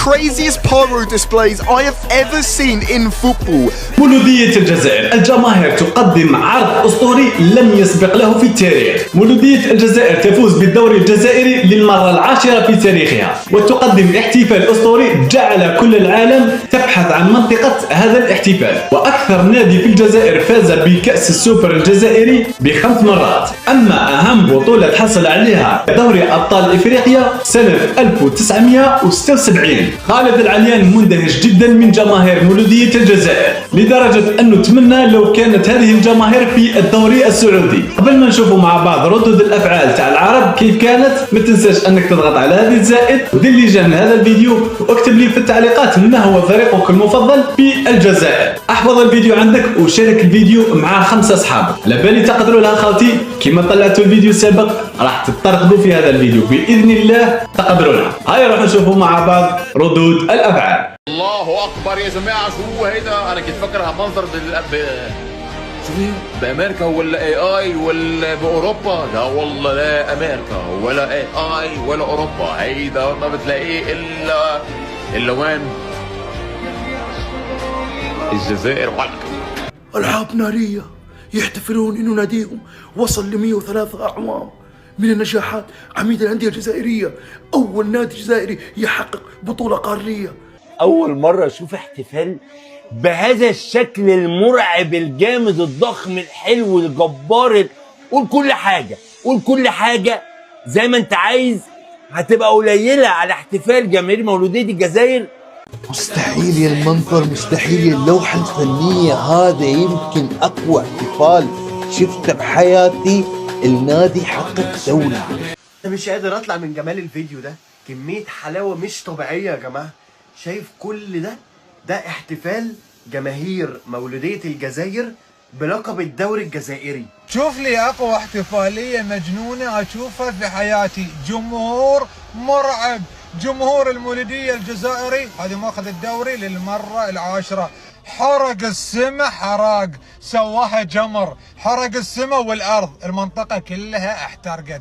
craziest pyro displays I have ever seen in football. مولودية الجزائر، الجماهير تقدم عرض أسطوري لم يسبق له في التاريخ. مولودية الجزائر تفوز بالدوري الجزائري للمرة العاشرة في تاريخها، وتقدم احتفال أسطوري جعل كل العالم تبحث عن منطقة هذا الاحتفال. وأكثر نادي في الجزائر فاز بكأس السوبر الجزائري ب5 مرات. أما أهم بطولة حصل عليها دوري أبطال إفريقيا سنة 1976. خالد العليان مندهش جدا من جماهير مولودية الجزائر، لدرجة أنه تمنى لو كانت هذه الجماهير في الدوري السعودي. قبل ما نشوفوا مع بعض ردود الأفعال تاع العرب كيف كانت، ما تنساش أنك تضغط على هذه الزائد ودير لي جيم هذا الفيديو، واكتب لي في التعليقات من هو فريقك المفضل في الجزائر. احفظ الفيديو عندك وشارك الفيديو مع 5 أصحابك. على بالي تقدروا لها خالتي كما طلعتوا الفيديو السابق راح تترقبوا في هذا الفيديو بإذن الله، تقدروا لها. هاي راح نشوفوا مع بعض ردود الأفعال. الله اكبر يا جماعه، شو هيدا؟ انا كنت فكرها منظر شو هي؟ بامريكا ولا اي ولا باوروبا؟ لا والله لا امريكا ولا اي ولا اوروبا، هيدا ما بتلاقيه الا وين؟ الجزائر. ألعاب نارية يحتفلون إنه ناديهم وصل ل 103 أعوام من النجاحات. عميد الأندية الجزائرية، أول نادي جزائري يحقق بطولة قارية. أول مرة أشوف احتفال بهذا الشكل المرعب الجامد الضخم الحلو الجبار. قول كل حاجة زي ما أنت عايز، هتبقى قليلة على احتفال جماهير مولودية الجزائر. مستحيل يا المنظر، مستحيل يا اللوحة الفنية. هذا يمكن أقوى احتفال شفته بحياتي. النادي حقق دولة. أنا مش قادر أطلع من جمال الفيديو ده، كمية حلاوة مش طبيعية يا جماعة. شايف كل ده احتفال جماهير مولودية الجزائر بلقب الدوري الجزائري. شوف لي أقوى احتفالية مجنونة أشوفها في حياتي. جمهور مرعب، جمهور المولودية الجزائري هذا ماخذ الدوري للمرة العاشرة. حرق السماء، حراق سواها جمر، حرق السماء والأرض، المنطقة كلها احترقت.